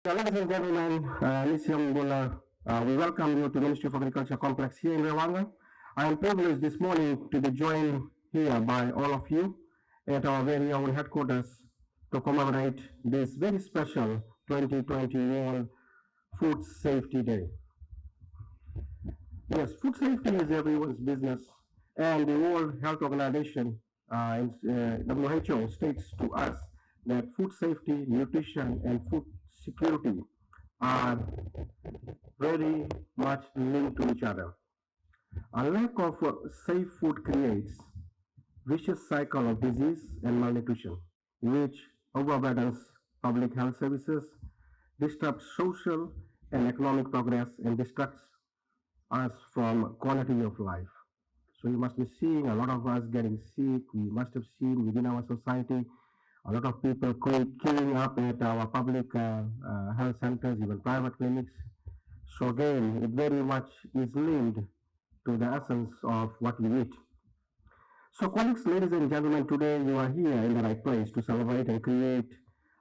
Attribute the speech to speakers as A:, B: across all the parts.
A: Ladies and gentlemen, Lysium Buller, we welcome you to Ministry of Agriculture Complex here in Raiwaqa. I am privileged this morning to be joined here by all of you at our very own headquarters to commemorate this very special 2020 World Food Safety Day. Yes, food safety is everyone's business, and the World Health Organization, WHO, states to us that food safety, nutrition, and food security are very much linked to each other. A lack of safe food creates vicious cycle of disease and malnutrition, which overburdens public health services, disrupts social and economic progress, and distracts us from quality of life. So you must be seeing a lot of us getting sick. We must have seen within our society a lot of people queuing up at our public health centers, even private clinics. So again, it very much is linked to the essence of what we eat. So colleagues, ladies and gentlemen, today you are here in the right place to celebrate and create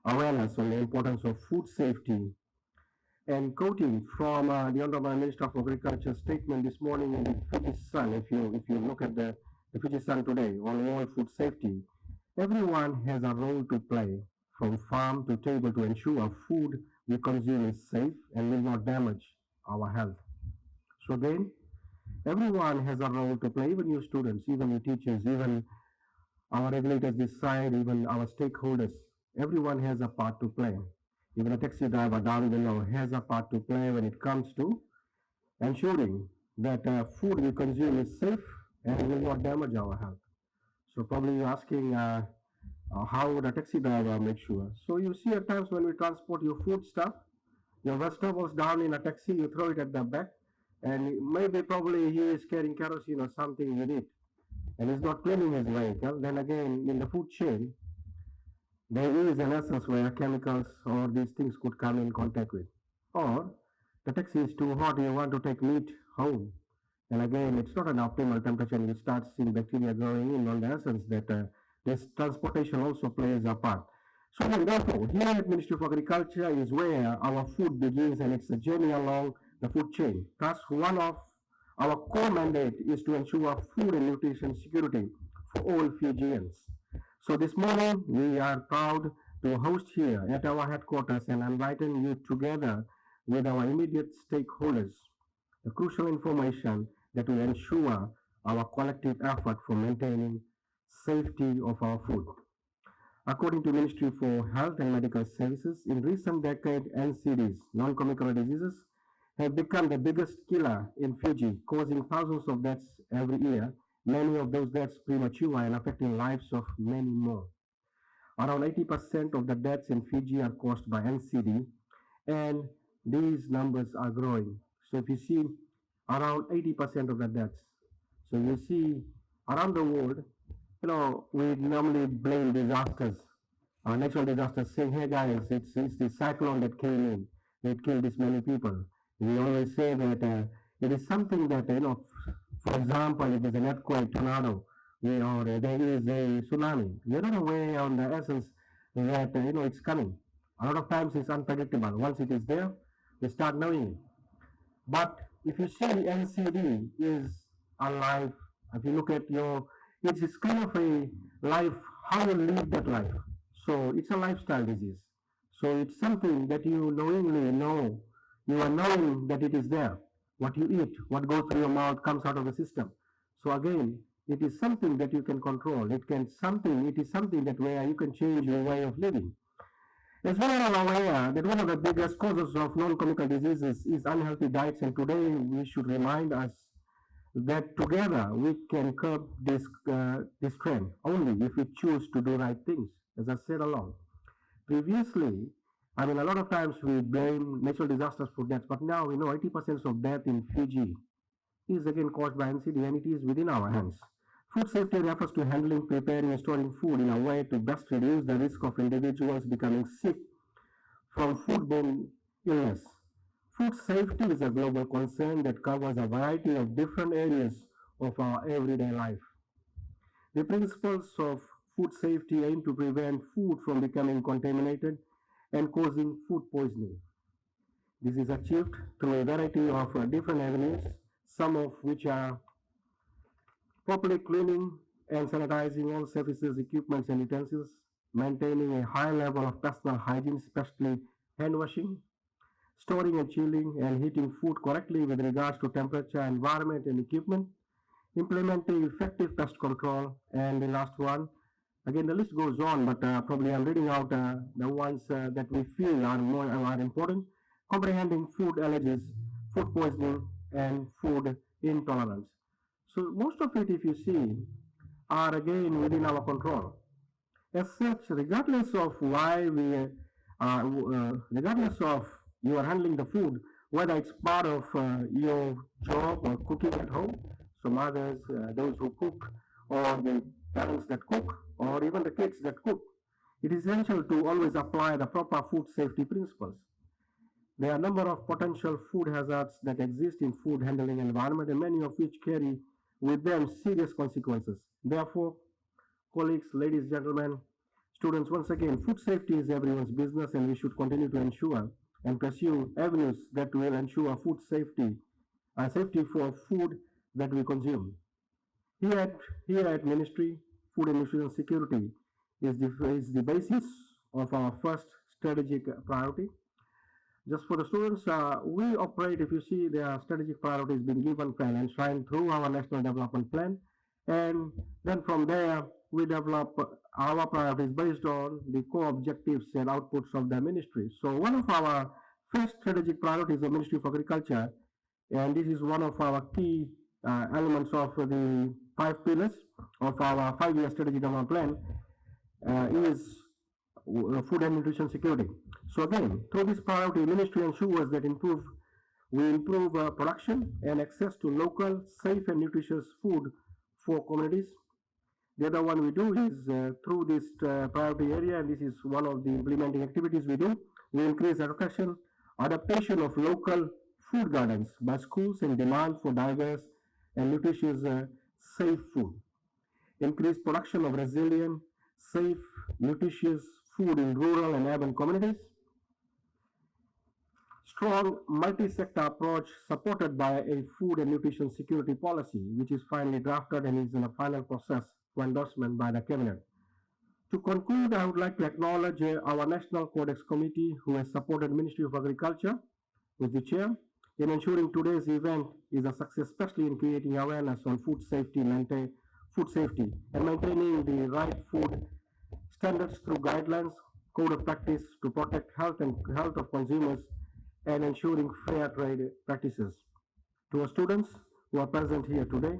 A: awareness on the importance of food safety. And quoting from the Honorable Minister of Agriculture statement this morning in the Fiji Sun, if you look at the Fiji Sun today on world food safety, everyone has a role to play from farm to table to ensure food we consume is safe and will not damage our health. So again, everyone has a role to play, even you students, even you teachers, even our regulators decide, even our stakeholders. Everyone has a part to play. Even a taxi driver down below has a part to play when it comes to ensuring that food we consume is safe and will not damage our health. So probably you're asking how the taxi driver makes sure. So you see at times when we transport your food stuff, your vegetables down in a taxi, you throw it at the back, and maybe probably he is carrying kerosene or something with it, and he's not cleaning his vehicle. Then again, in the food chain, there is an essence where chemicals or these things could come in contact with. Or the taxi is too hot, you want to take meat home. And again, it's not an optimal temperature, and you start seeing bacteria growing in on the essence that this transportation also plays a part. So therefore, here at Ministry of Agriculture is where our food begins and it's a journey along the food chain. Thus, one of our core mandate is to ensure food and nutrition security for all Fijians. So this morning, we are proud to host here at our headquarters and enlighten you together with our immediate stakeholders the crucial information that will ensure our collective effort for maintaining safety of our food. According to Ministry for Health and Medical Services, in recent decade, NCDs, non-communicable diseases, have become the biggest killer in Fiji, causing thousands of deaths every year, many of those deaths premature and affecting lives of many more. Around 80% of the deaths in Fiji are caused by NCD, and these numbers are growing. So if you see around 80% of the deaths, so you see around the world, we normally blame disasters, natural disasters, saying, hey guys, it's the cyclone that came in, that killed this many people. We always say that it is something that, for example, if there's an earthquake, tornado, or there is a tsunami, we're not aware on the essence that, it's coming. A lot of times it's unpredictable. Once it is there, we start knowing it. But if you see NCD is a life, if you look at it's kind of a life, how you live that life. So it's a lifestyle disease. So it's something that you knowingly know, you are knowing that it is there. What you eat, what goes through your mouth comes out of the system. So again, it is something that you can control. It is something that where you can change your way of living. As we are aware that one of the biggest causes of non-communicable diseases is unhealthy diets, and today we should remind us that together we can curb this trend only if we choose to do right things, as I said along. Previously, I mean, a lot of times we blame natural disasters for deaths, but now we know 80% of death in Fiji is again caused by NCD, and it is within our hands. Food safety refers to handling, preparing, and storing food in a way to best reduce the risk of individuals becoming sick from foodborne illness. Food safety is a global concern that covers a variety of different areas of our everyday life. The principles of food safety aim to prevent food from becoming contaminated and causing food poisoning. This is achieved through a variety of different avenues, some of which are properly cleaning and sanitizing all surfaces, equipments, and utensils, maintaining a high level of personal hygiene, especially hand washing, storing and chilling and heating food correctly with regards to temperature, environment, and equipment, implementing effective pest control, and the last one, again the list goes on, but probably I'm reading out the ones that we feel are important, comprehending food allergies, food poisoning, and food intolerance. So most of it, if you see, are again within our control. As such, regardless of regardless of you are handling the food, whether it's part of your job or cooking at home, so mothers, those who cook, or the parents that cook, or even the kids that cook, it is essential to always apply the proper food safety principles. There are a number of potential food hazards that exist in food handling environment, and many of which carry with them serious consequences. Therefore, colleagues, ladies, gentlemen, students, once again, food safety is everyone's business, and we should continue to ensure and pursue avenues that will ensure food safety, safety for food that we consume. Here at, here at Ministry, Food and Nutrition Security is the basis of our first strategic priority. Just for the students, we operate, if you see, there are strategic priorities being given and enshrined through our National Development Plan. And then from there, we develop our priorities based on the core objectives and outputs of the ministry. So one of our first strategic priorities of Ministry of Agriculture, and this is one of our key elements of the 5 pillars of our 5-year strategic development plan, is food and nutrition security. So again, through this priority, ministry ensures that we improve production and access to local, safe and nutritious food for communities. The other one we do is through this priority area, and this is one of the implementing activities we do, we increase adaptation of local food gardens by schools and demand for diverse and nutritious safe food. Increase production of resilient, safe, nutritious food in rural and urban communities. Strong multi-sector approach supported by a food and nutrition security policy, which is finally drafted and is in a final process for endorsement by the Cabinet. To conclude, I would like to acknowledge our National Codex Committee, who has supported Ministry of Agriculture with the chair in ensuring today's event is a success, especially in creating awareness on food safety and maintaining the right food standards through guidelines, code of practice to protect health of consumers and ensuring fair trade practices. To our students who are present here today,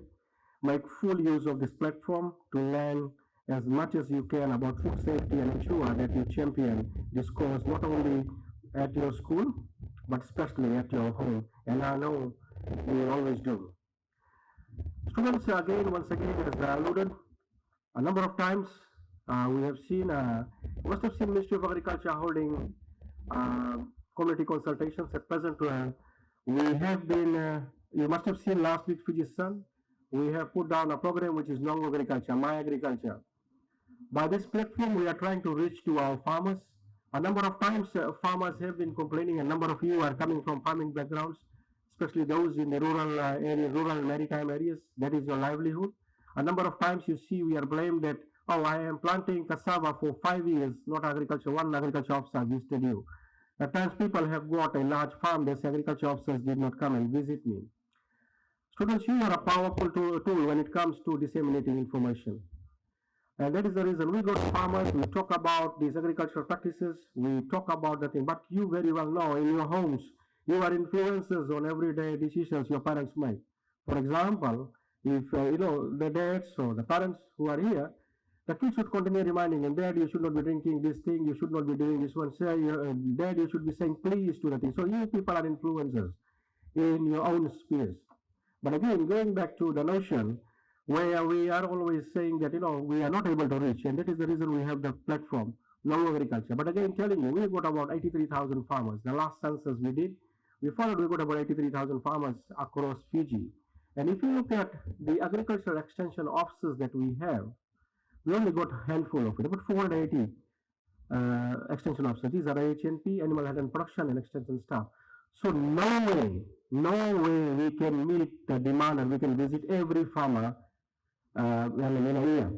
A: make full use of this platform to learn as much as you can about food safety and ensure that you champion this cause not only at your school but especially at your home. And I know you will always do. Students, once again, as alluded a number of times, we have seen, you must have seen Ministry of Agriculture holding uh, community consultations at present. We have been, you must have seen last week Fiji's Sun. We have put down a program which is Long Agriculture, My Agriculture. By this platform, we are trying to reach to our farmers. A number of times, farmers have been complaining. A number of you are coming from farming backgrounds, especially those in the rural rural maritime areas. That is your livelihood. A number of times you see we are blamed that, oh, I am planting cassava for 5 years, not agriculture. One agriculture officer visited you. At times people have got a large farm. These agriculture officers did not come and visit me. Students, you are a powerful tool when it comes to disseminating information. And that is the reason we go to farmers, we talk about these agricultural practices, we talk about the thing. But you very well know in your homes, you are influencers on everyday decisions your parents make. For example, if the dads or the parents who are here, the kids should continue reminding them, Dad, you should not be drinking this thing, you should not be doing this one. Say, Dad, you should be saying please to the thing. So you people are influencers in your own spheres. But again, going back to the notion where we are always saying that we are not able to reach, and that is the reason we have the platform, Long Agriculture. But again, telling you, we got about 83,000 farmers. The last census we did, we found we got about 83,000 farmers across Fiji. And if you look at the agricultural extension offices that we have, we only got a handful of it, about 480 extension officers. These are HNP, Animal Health and Production and Extension staff. So no way we can meet the demand and we can visit every farmer in a year.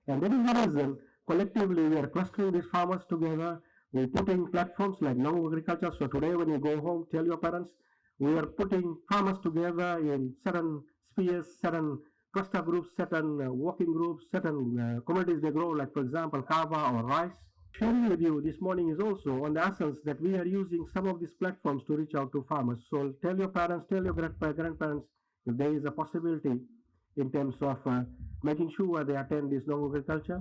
A: And that is the reason collectively we are clustering these farmers together. We're putting platforms like Now Agriculture. So today when you go home, tell your parents, we are putting farmers together in certain spheres, certain cluster groups, certain working groups, certain commodities they grow, like for example, kava or rice. Sharing with you this morning is also on the essence that we are using some of these platforms to reach out to farmers. So tell your parents, tell your grandparents if there is a possibility in terms of making sure they attend this long agriculture.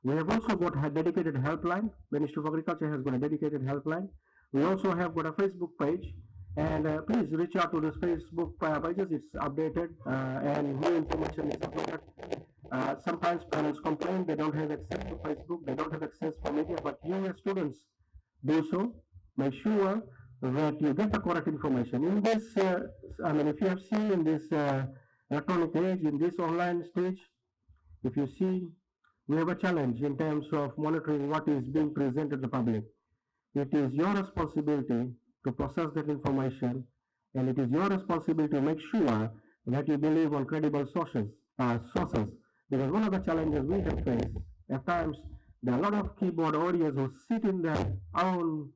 A: We have also got a dedicated helpline. Ministry of Agriculture has got a dedicated helpline. We also have got a Facebook page. And please reach out to this Facebook pages. It's updated and new information is uploaded. Sometimes parents complain they don't have access to Facebook, they don't have access to media, but you as students do so. Make sure that you get the correct information. In this, if you have seen in this electronic age, in this online stage, if you see, we have a challenge in terms of monitoring what is being presented to the public. It is your responsibility to process that information, and it is your responsibility to make sure that you believe on credible sources. Because one of the challenges we have faced at times, there are a lot of keyboard warriors who sit in their own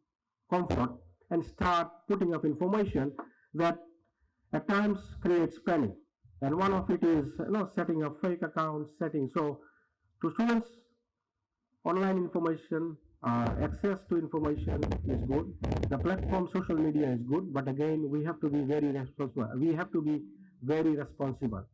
A: comfort and start putting up information that at times creates panic. And one of it is setting up fake accounts, setting so to students online information, access to information is good. The platform social media is good, but again, we have to be very responsible. We have to be very responsible.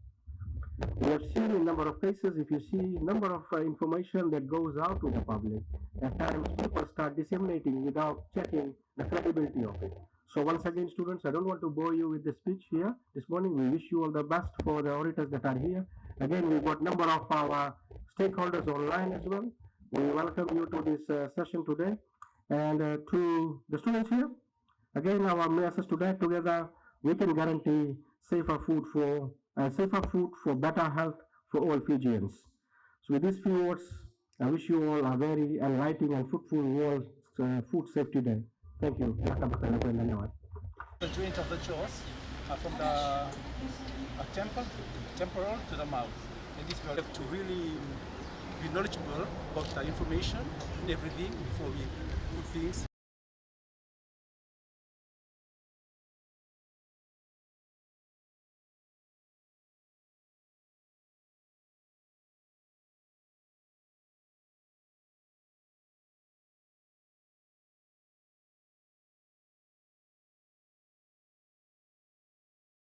A: We have seen in number of cases, if you see number of information that goes out to the public, at times people start disseminating without checking the credibility of it. So once again, students, I don't want to bore you with the speech here this morning. We wish you all the best for the orators that are here. Again, we've got number of our stakeholders online as well. We welcome you to this session today. And to the students here, again, our message today, together we can guarantee safer food for better health for all Fijians. So with these few words, I wish you all a very enlightening and fruitful World Food Safety Day. Thank you.
B: The joint of the jaws from the temporal to the mouth. And this we have to really be knowledgeable about the information and everything before we put things